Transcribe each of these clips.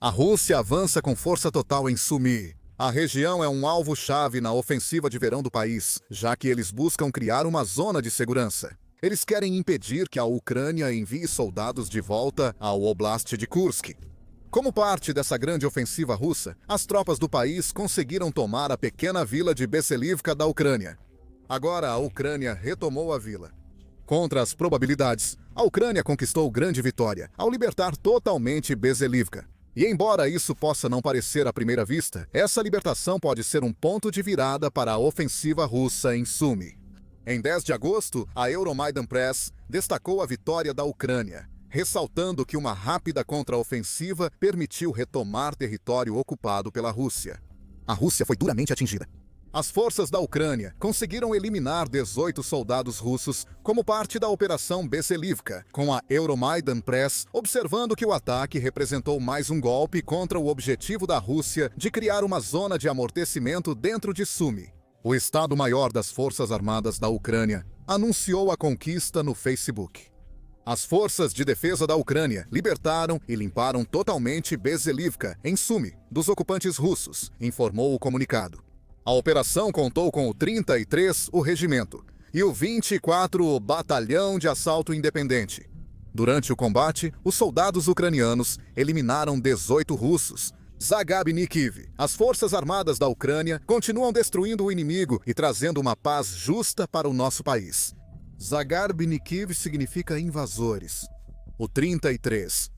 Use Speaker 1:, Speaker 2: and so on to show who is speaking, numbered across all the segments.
Speaker 1: A Rússia avança com força total em Sumy. A região é um alvo-chave na ofensiva de verão do país, já que eles buscam criar uma zona de segurança. Eles querem impedir que a Ucrânia envie soldados de volta ao Oblast de Kursk. Como parte dessa grande ofensiva russa, as tropas do país conseguiram tomar a pequena vila de Besselivka da Ucrânia. Agora a Ucrânia retomou a vila. Contra as probabilidades, a Ucrânia conquistou grande vitória ao libertar totalmente Besselivka. E embora isso possa não parecer à primeira vista, essa libertação pode ser um ponto de virada para a ofensiva russa em Sumy. Em 10 de agosto, a Euromaidan Press destacou a vitória da Ucrânia, ressaltando que uma rápida contraofensiva permitiu retomar território ocupado pela Rússia. A Rússia foi duramente atingida. As forças da Ucrânia conseguiram eliminar 18 soldados russos como parte da Operação Besselivka, com a Euromaidan Press observando que o ataque representou mais um golpe contra o objetivo da Rússia de criar uma zona de amortecimento dentro de Sumy. O Estado-Maior das Forças Armadas da Ucrânia anunciou a conquista no Facebook. As forças de defesa da Ucrânia libertaram e limparam totalmente Besselivka, em Sumy, dos ocupantes russos, informou o comunicado. A operação contou com o 33, o regimento, e o 24, o Batalhão de Assalto Independente. Durante o combate, os soldados ucranianos eliminaram 18 russos. Zagabnikiv. As forças armadas da Ucrânia continuam destruindo o inimigo e trazendo uma paz justa para o nosso país. Zagabnikiv significa invasores. O 33.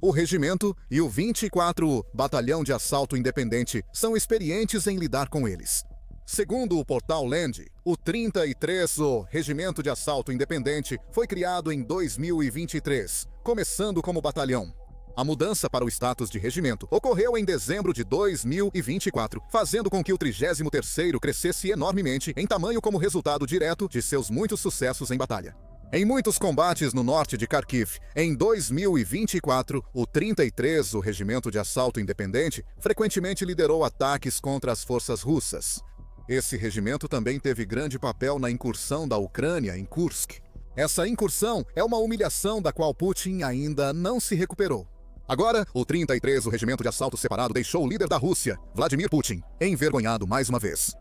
Speaker 1: O regimento e o 24, Batalhão de Assalto Independente, são experientes em lidar com eles. Segundo o portal Land, o 33, o Regimento de Assalto Independente, foi criado em 2023, começando como batalhão. A mudança para o status de regimento ocorreu em dezembro de 2024, fazendo com que o 33º crescesse enormemente em tamanho como resultado direto de seus muitos sucessos em batalha. Em muitos combates no norte de Kharkiv, em 2024, o 33, o Regimento de Assalto Independente, frequentemente liderou ataques contra as forças russas. Esse regimento também teve grande papel na incursão da Ucrânia em Kursk. Essa incursão é uma humilhação da qual Putin ainda não se recuperou. Agora, o 33, o Regimento de Assalto Separado, deixou o líder da Rússia, Vladimir Putin, envergonhado mais uma vez.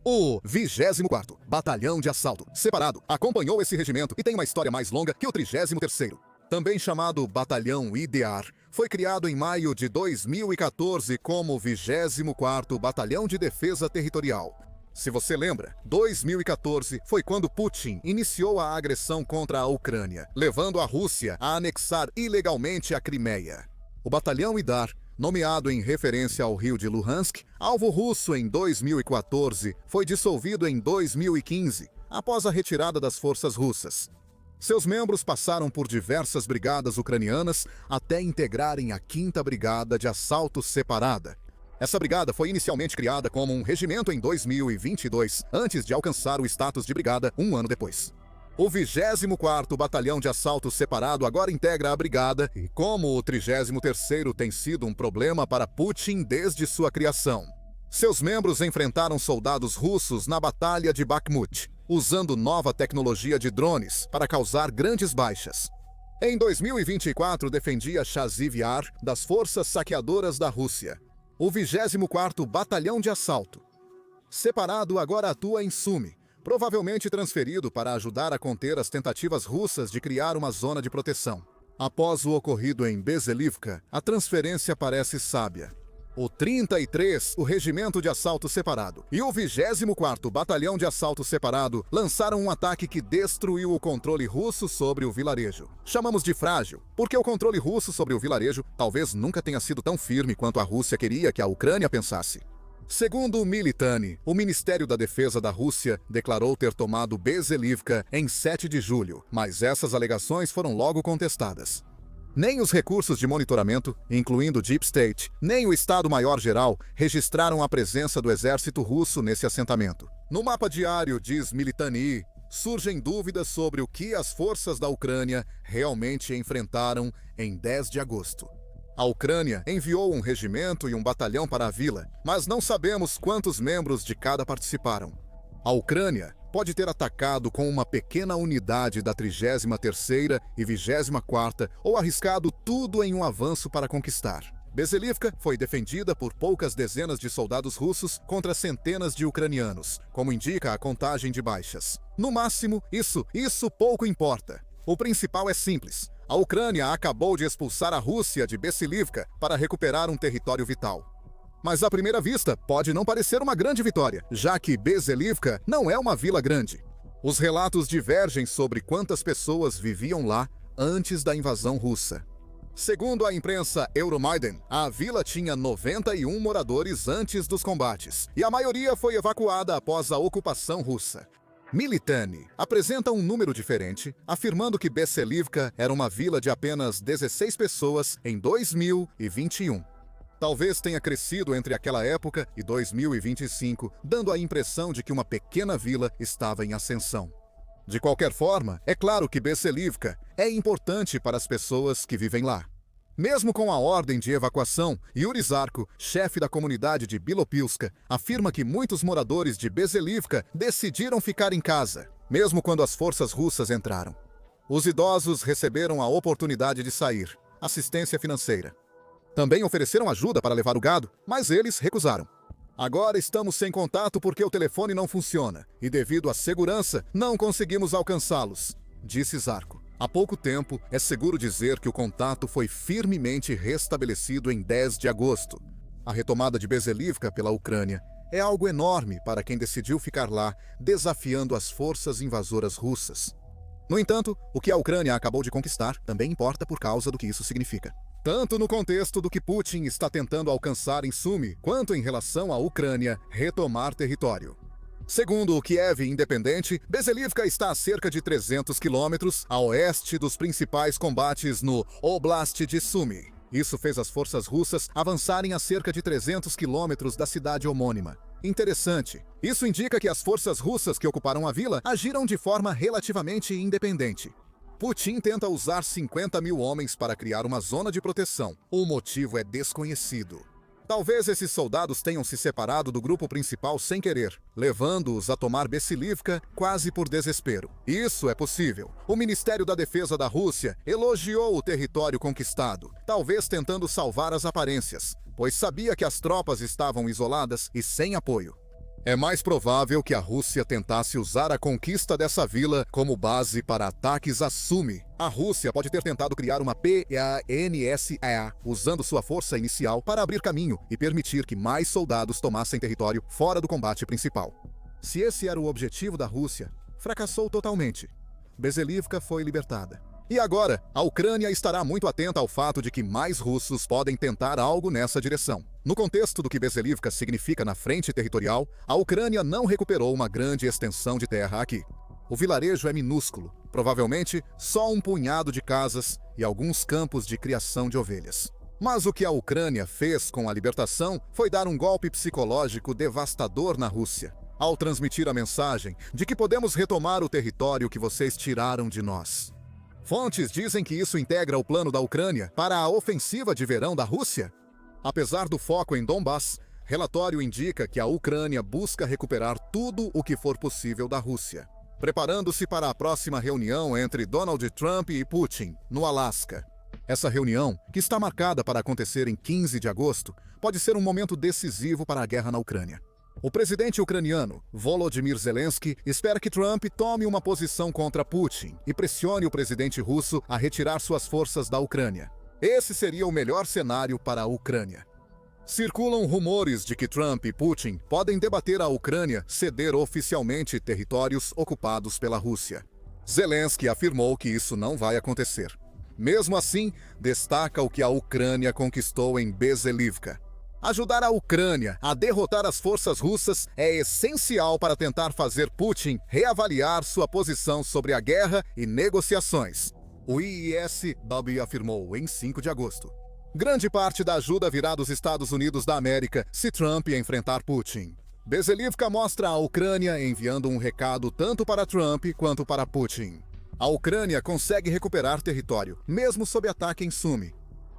Speaker 1: O 24º Batalhão de Assalto Separado acompanhou esse regimento e tem uma história mais longa que o 33º. Também chamado Batalhão IDAR, foi criado em maio de 2014 como 24º Batalhão de Defesa Territorial. Se você lembra, 2014 foi quando Putin iniciou a agressão contra a Ucrânia, levando a Rússia a anexar ilegalmente a Crimeia. O Batalhão IDAR, nomeado em referência ao rio de Luhansk, alvo russo em 2014, foi dissolvido em 2015, após a retirada das forças russas. Seus membros passaram por diversas brigadas ucranianas até integrarem a 5ª Brigada de Assalto Separada. Essa brigada foi inicialmente criada como um regimento em 2022, antes de alcançar o status de brigada um ano depois. O 24º Batalhão de Assalto Separado agora integra a brigada e, como o 33º tem sido um problema para Putin desde sua criação, seus membros enfrentaram soldados russos na Batalha de Bakhmut, usando nova tecnologia de drones para causar grandes baixas. Em 2024, defendia Chaziv Yar das forças saqueadoras da Rússia. O 24º Batalhão de Assalto Separado agora atua em Sumy, provavelmente transferido para ajudar a conter as tentativas russas de criar uma zona de proteção. Após o ocorrido em Besselivka, a transferência parece sábia. O 33, o Regimento de Assalto Separado, e o 24º Batalhão de Assalto Separado lançaram um ataque que destruiu o controle russo sobre o vilarejo. Chamamos de frágil, porque o controle russo sobre o vilarejo talvez nunca tenha sido tão firme quanto a Rússia queria que a Ucrânia pensasse. Segundo o Militani, o Ministério da Defesa da Rússia declarou ter tomado Besselivka em 7 de julho, mas essas alegações foram logo contestadas. Nem os recursos de monitoramento, incluindo o Deep State, nem o Estado-Maior-Geral registraram a presença do exército russo nesse assentamento. No mapa diário, diz Militani, surgem dúvidas sobre o que as forças da Ucrânia realmente enfrentaram em 10 de agosto. A Ucrânia enviou um regimento e um batalhão para a vila, mas não sabemos quantos membros de cada participaram. A Ucrânia pode ter atacado com uma pequena unidade da 33ª e 24ª ou arriscado tudo em um avanço para conquistar. Bezhelivka foi defendida por poucas dezenas de soldados russos contra centenas de ucranianos, como indica a contagem de baixas. No máximo, isso pouco importa. O principal é simples. A Ucrânia acabou de expulsar a Rússia de Bezhelivka para recuperar um território vital. Mas à primeira vista, pode não parecer uma grande vitória, já que Bezhelivka não é uma vila grande. Os relatos divergem sobre quantas pessoas viviam lá antes da invasão russa. Segundo a imprensa Euromaidan, a vila tinha 91 moradores antes dos combates, e a maioria foi evacuada após a ocupação russa. Militani apresenta um número diferente, afirmando que Bezhelivka era uma vila de apenas 16 pessoas em 2021. Talvez tenha crescido entre aquela época e 2025, dando a impressão de que uma pequena vila estava em ascensão. De qualquer forma, é claro que Bezhelivka é importante para as pessoas que vivem lá. Mesmo com a ordem de evacuação, Yuri Zarko, chefe da comunidade de Bilopilska, afirma que muitos moradores de Bezhelivka decidiram ficar em casa, mesmo quando as forças russas entraram. Os idosos receberam a oportunidade de sair, assistência financeira. Também ofereceram ajuda para levar o gado, mas eles recusaram. Agora estamos sem contato porque o telefone não funciona e, devido à segurança, não conseguimos alcançá-los, disse Zarko. Há pouco tempo, é seguro dizer que o contato foi firmemente restabelecido em 10 de agosto. A retomada de Bezhelivka pela Ucrânia é algo enorme para quem decidiu ficar lá, desafiando as forças invasoras russas. No entanto, o que a Ucrânia acabou de conquistar também importa por causa do que isso significa. Tanto no contexto do que Putin está tentando alcançar em Sumy, quanto em relação à Ucrânia retomar território. Segundo o Kiev Independente, Bezhelivka está a cerca de 300 quilômetros a oeste dos principais combates no Oblast de Sumy. Isso fez as forças russas avançarem a cerca de 300 quilômetros da cidade homônima. Interessante. Isso indica que as forças russas que ocuparam a vila agiram de forma relativamente independente. Putin tenta usar 50 mil homens para criar uma zona de proteção. O motivo é desconhecido. Talvez esses soldados tenham se separado do grupo principal sem querer, levando-os a tomar Bezhelivka quase por desespero. Isso é possível. O Ministério da Defesa da Rússia elogiou o território conquistado, talvez tentando salvar as aparências, pois sabia que as tropas estavam isoladas e sem apoio. É mais provável que a Rússia tentasse usar a conquista dessa vila como base para ataques a Sumy. A Rússia pode ter tentado criar uma PANSA, usando sua força inicial para abrir caminho e permitir que mais soldados tomassem território fora do combate principal. Se esse era o objetivo da Rússia, fracassou totalmente. Bezhelivka foi libertada. E agora, a Ucrânia estará muito atenta ao fato de que mais russos podem tentar algo nessa direção. No contexto do que Bezhelivka significa na frente territorial, a Ucrânia não recuperou uma grande extensão de terra aqui. O vilarejo é minúsculo, provavelmente só um punhado de casas e alguns campos de criação de ovelhas. Mas o que a Ucrânia fez com a libertação foi dar um golpe psicológico devastador na Rússia, ao transmitir a mensagem de que podemos retomar o território que vocês tiraram de nós. Fontes dizem que isso integra o plano da Ucrânia para a ofensiva de verão da Rússia. Apesar do foco em Donbass, relatório indica que a Ucrânia busca recuperar tudo o que for possível da Rússia, preparando-se para a próxima reunião entre Donald Trump e Putin, no Alasca. Essa reunião, que está marcada para acontecer em 15 de agosto, pode ser um momento decisivo para a guerra na Ucrânia. O presidente ucraniano, Volodymyr Zelensky, espera que Trump tome uma posição contra Putin e pressione o presidente russo a retirar suas forças da Ucrânia. Esse seria o melhor cenário para a Ucrânia. Circulam rumores de que Trump e Putin podem debater a Ucrânia ceder oficialmente territórios ocupados pela Rússia. Zelensky afirmou que isso não vai acontecer. Mesmo assim, destaca o que a Ucrânia conquistou em Bezhelivka. Ajudar a Ucrânia a derrotar as forças russas é essencial para tentar fazer Putin reavaliar sua posição sobre a guerra e negociações, o ISW afirmou em 5 de agosto. Grande parte da ajuda virá dos Estados Unidos da América se Trump enfrentar Putin. Bezhelivka mostra a Ucrânia enviando um recado tanto para Trump quanto para Putin. A Ucrânia consegue recuperar território, mesmo sob ataque em Sumy.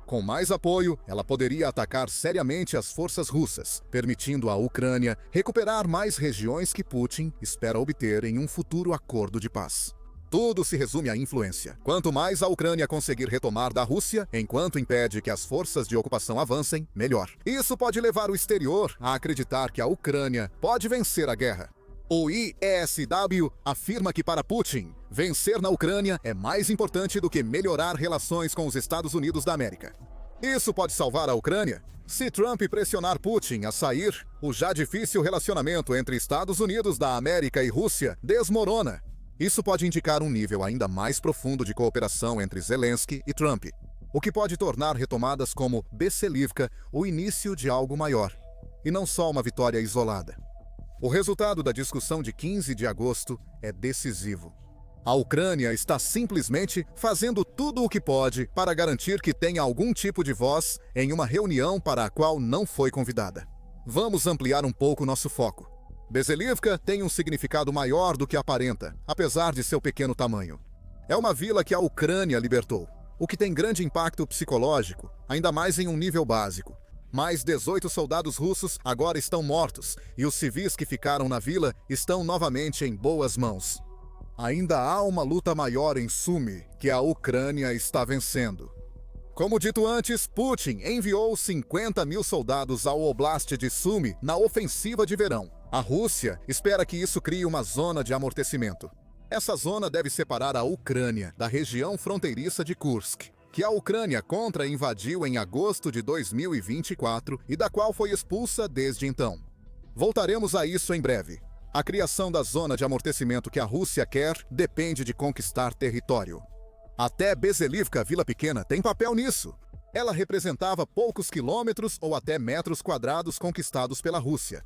Speaker 1: Com mais apoio, ela poderia atacar seriamente as forças russas, permitindo à Ucrânia recuperar mais regiões que Putin espera obter em um futuro acordo de paz. Tudo se resume à influência. Quanto mais a Ucrânia conseguir retomar da Rússia, enquanto impede que as forças de ocupação avancem, melhor. Isso pode levar o exterior a acreditar que a Ucrânia pode vencer a guerra. O IESW afirma que para Putin, vencer na Ucrânia é mais importante do que melhorar relações com os Estados Unidos da América. Isso pode salvar a Ucrânia? Se Trump pressionar Putin a sair, o já difícil relacionamento entre Estados Unidos da América e Rússia desmorona. Isso pode indicar um nível ainda mais profundo de cooperação entre Zelensky e Trump, o que pode tornar retomadas como Besselivka o início de algo maior, e não só uma vitória isolada. O resultado da discussão de 15 de agosto é decisivo. A Ucrânia está simplesmente fazendo tudo o que pode para garantir que tenha algum tipo de voz em uma reunião para a qual não foi convidada. Vamos ampliar um pouco nosso foco. Besselivka tem um significado maior do que aparenta, apesar de seu pequeno tamanho. É uma vila que a Ucrânia libertou, o que tem grande impacto psicológico, ainda mais em um nível básico. Mais 18 soldados russos agora estão mortos, e os civis que ficaram na vila estão novamente em boas mãos. Ainda há uma luta maior em Sumy, que a Ucrânia está vencendo. Como dito antes, Putin enviou 50 mil soldados ao Oblast de Sumy na ofensiva de verão. A Rússia espera que isso crie uma zona de amortecimento. Essa zona deve separar a Ucrânia da região fronteiriça de Kursk, que a Ucrânia contra-invadiu em agosto de 2024 e da qual foi expulsa desde então. Voltaremos a isso em breve. A criação da zona de amortecimento que a Rússia quer depende de conquistar território. Até Besselivka, vila pequena, tem papel nisso. Ela representava poucos quilômetros ou até metros quadrados conquistados pela Rússia.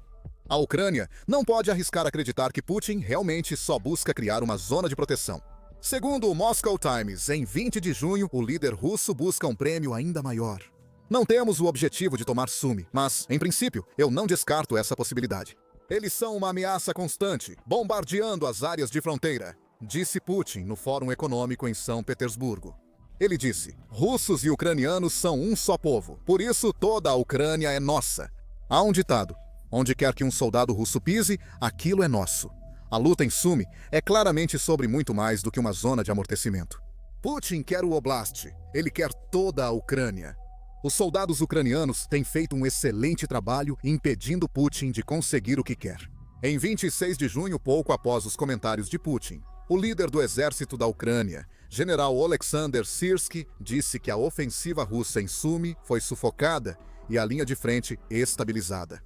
Speaker 1: A Ucrânia não pode arriscar acreditar que Putin realmente só busca criar uma zona de proteção. Segundo o Moscow Times, em 20 de junho, o líder russo busca um prêmio ainda maior. Não temos o objetivo de tomar Sumy, mas, em princípio, eu não descarto essa possibilidade. Eles são uma ameaça constante, bombardeando as áreas de fronteira, disse Putin no Fórum Econômico em São Petersburgo. Ele disse: russos e ucranianos são um só povo, por isso toda a Ucrânia é nossa. Há um ditado: onde quer que um soldado russo pise, aquilo é nosso. A luta em Sumy é claramente sobre muito mais do que uma zona de amortecimento. Putin quer o Oblast, ele quer toda a Ucrânia. Os soldados ucranianos têm feito um excelente trabalho impedindo Putin de conseguir o que quer. Em 26 de junho, pouco após os comentários de Putin, o líder do exército da Ucrânia, general Oleksandr Syrskyi, disse que a ofensiva russa em Sumy foi sufocada e a linha de frente estabilizada.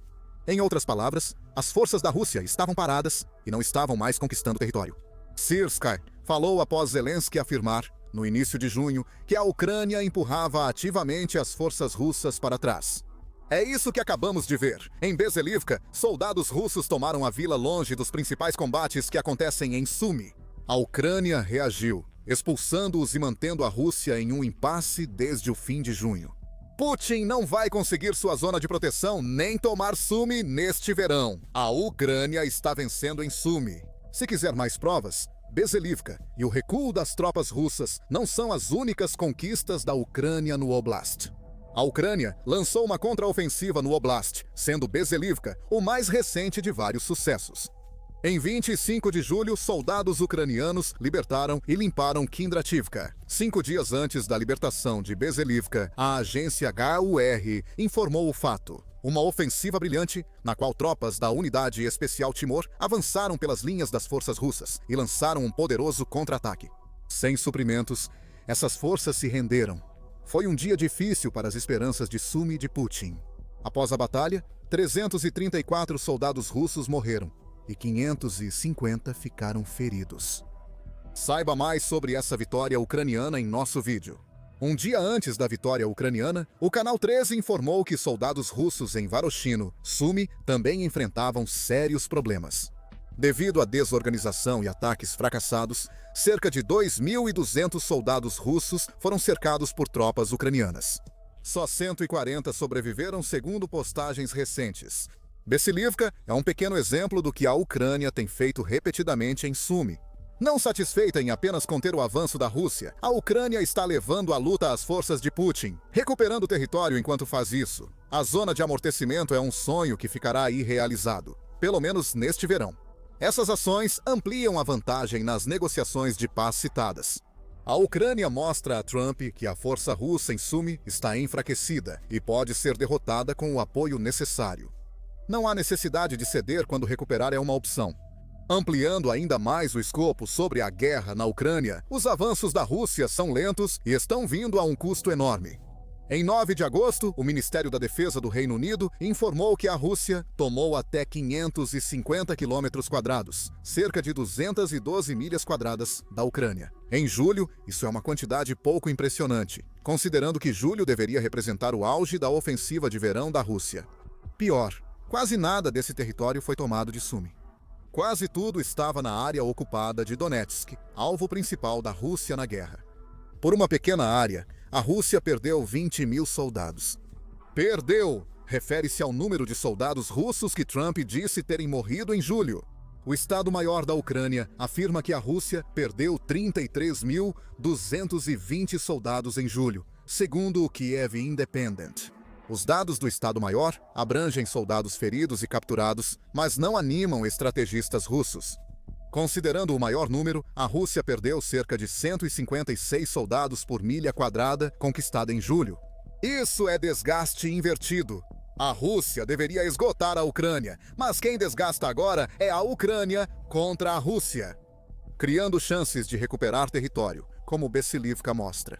Speaker 1: Em outras palavras, as forças da Rússia estavam paradas e não estavam mais conquistando território. Syrskyi falou após Zelensky afirmar, no início de junho, que a Ucrânia empurrava ativamente as forças russas para trás. É isso que acabamos de ver. Em Besselivka, soldados russos tomaram a vila longe dos principais combates que acontecem em Sumy. A Ucrânia reagiu, expulsando-os e mantendo a Rússia em um impasse desde o fim de junho. Putin não vai conseguir sua zona de proteção nem tomar Sumy neste verão. A Ucrânia está vencendo em Sumy. Se quiser mais provas, Besselivka e o recuo das tropas russas não são as únicas conquistas da Ucrânia no Oblast. A Ucrânia lançou uma contraofensiva no Oblast, sendo Besselivka o mais recente de vários sucessos. Em 25 de julho, soldados ucranianos libertaram e limparam Kindrativka. 5 dias antes da libertação de Besselivka, a agência GUR informou o fato. Uma ofensiva brilhante, na qual tropas da Unidade Especial Timor avançaram pelas linhas das forças russas e lançaram um poderoso contra-ataque. Sem suprimentos, essas forças se renderam. Foi um dia difícil para as esperanças de Sumy de Putin. Após a batalha, 334 soldados russos morreram e 550 ficaram feridos. Saiba mais sobre essa vitória ucraniana em nosso vídeo. Um dia antes da vitória ucraniana, o Canal 13 informou que soldados russos em Varoshino, Sumy, também enfrentavam sérios problemas. Devido à desorganização e ataques fracassados, cerca de 2.200 soldados russos foram cercados por tropas ucranianas. Só 140 sobreviveram segundo postagens recentes. Besselivka é um pequeno exemplo do que a Ucrânia tem feito repetidamente em Sumy. Não satisfeita em apenas conter o avanço da Rússia, a Ucrânia está levando a luta às forças de Putin, recuperando território enquanto faz isso. A zona de amortecimento é um sonho que ficará irrealizado, pelo menos neste verão. Essas ações ampliam a vantagem nas negociações de paz citadas. A Ucrânia mostra a Trump que a força russa em Sumy está enfraquecida e pode ser derrotada com o apoio necessário. Não há necessidade de ceder quando recuperar é uma opção. Ampliando ainda mais o escopo sobre a guerra na Ucrânia, os avanços da Rússia são lentos e estão vindo a um custo enorme. Em 9 de agosto, o Ministério da Defesa do Reino Unido informou que a Rússia tomou até 550 km², cerca de 212 milhas quadradas, da Ucrânia. Em julho, isso é uma quantidade pouco impressionante, considerando que julho deveria representar o auge da ofensiva de verão da Rússia. Pior, quase nada desse território foi tomado de Sumy. Quase tudo estava na área ocupada de Donetsk, alvo principal da Rússia na guerra. Por uma pequena área, a Rússia perdeu 20 mil soldados. Perdeu! Refere-se ao número de soldados russos que Trump disse terem morrido em julho. O Estado-Maior da Ucrânia afirma que a Rússia perdeu 33.220 soldados em julho, segundo o Kiev Independent. Os dados do Estado-Maior abrangem soldados feridos e capturados, mas não animam estrategistas russos. Considerando o maior número, a Rússia perdeu cerca de 156 soldados por milha quadrada conquistada em julho. Isso é desgaste invertido. A Rússia deveria esgotar a Ucrânia, mas quem desgasta agora é a Ucrânia contra a Rússia, criando chances de recuperar território, como Bessilivka mostra.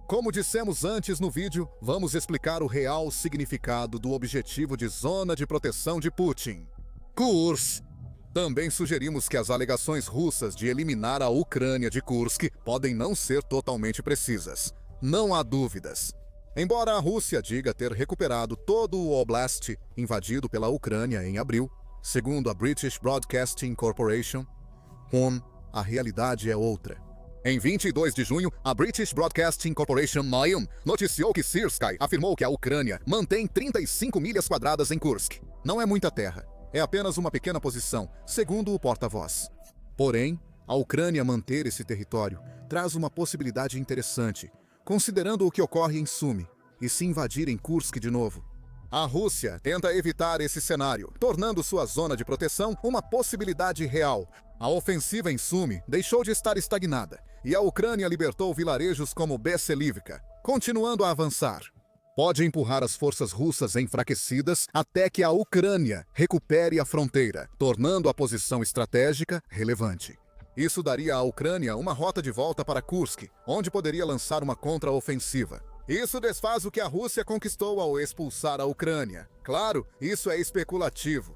Speaker 1: Como dissemos antes no vídeo, vamos explicar o real significado do objetivo de zona de proteção de Putin. Kursk. Também sugerimos que as alegações russas de eliminar a Ucrânia de Kursk podem não ser totalmente precisas. Não há dúvidas. Embora a Rússia diga ter recuperado todo o Oblast invadido pela Ucrânia em abril, segundo a British Broadcasting Corporation, a realidade é outra. Em 22 de junho, a British Broadcasting Corporation noticiou que Sirskyi afirmou que a Ucrânia mantém 35 milhas quadradas em Kursk. Não é muita terra. É apenas uma pequena posição, segundo o porta-voz. Porém, a Ucrânia manter esse território traz uma possibilidade interessante, considerando o que ocorre em Sumy, e se invadir em Kursk de novo. A Rússia tenta evitar esse cenário, tornando sua zona de proteção uma possibilidade real. A ofensiva em Sumy deixou de estar estagnada, e a Ucrânia libertou vilarejos como Bessilivka, continuando a avançar. Pode empurrar as forças russas enfraquecidas até que a Ucrânia recupere a fronteira, tornando a posição estratégica relevante. Isso daria à Ucrânia uma rota de volta para Kursk, onde poderia lançar uma contraofensiva. Isso desfaz o que a Rússia conquistou ao expulsar a Ucrânia. Claro, isso é especulativo.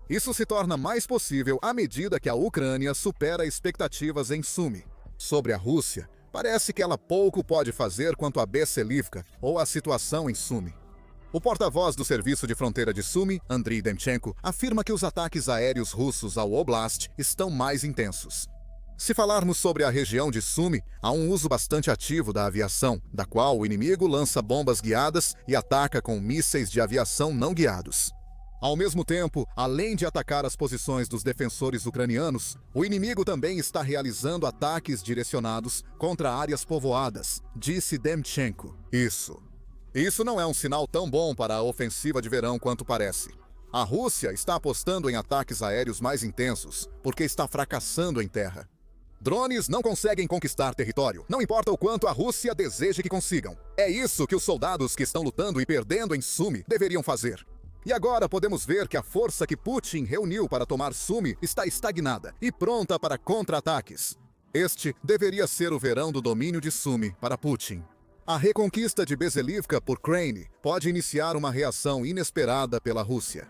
Speaker 1: Isso se torna mais possível à medida que a Ucrânia supera expectativas em Sumy. Sobre a Rússia, parece que ela pouco pode fazer quanto a Bessilivka ou a situação em Sumy. O porta-voz do Serviço de Fronteira de Sumy, Andriy Demchenko, afirma que os ataques aéreos russos ao Oblast estão mais intensos. Se falarmos sobre a região de Sumy, há um uso bastante ativo da aviação, da qual o inimigo lança bombas guiadas e ataca com mísseis de aviação não guiados. Ao mesmo tempo, além de atacar as posições dos defensores ucranianos, o inimigo também está realizando ataques direcionados contra áreas povoadas, disse Demchenko. Isso não é um sinal tão bom para a ofensiva de verão quanto parece. A Rússia está apostando em ataques aéreos mais intensos, porque está fracassando em terra. Drones não conseguem conquistar território, não importa o quanto a Rússia deseje que consigam. É isso que os soldados que estão lutando e perdendo em Sumy deveriam fazer. E agora podemos ver que a força que Putin reuniu para tomar Sumy está estagnada e pronta para contra-ataques. Este deveria ser o verão do domínio de Sumy para Putin. A reconquista de Bessilivka por Crane pode iniciar uma reação inesperada pela Rússia.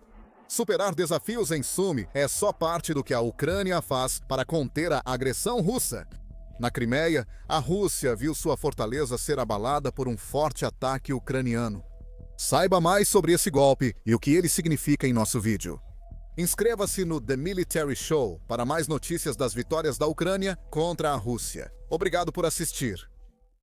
Speaker 1: Superar desafios em Sumy é só parte do que a Ucrânia faz para conter a agressão russa. Na Crimeia, a Rússia viu sua fortaleza ser abalada por um forte ataque ucraniano. Saiba mais sobre esse golpe e o que ele significa em nosso vídeo. Inscreva-se no The Military Show para mais notícias das vitórias da Ucrânia contra a Rússia. Obrigado por assistir.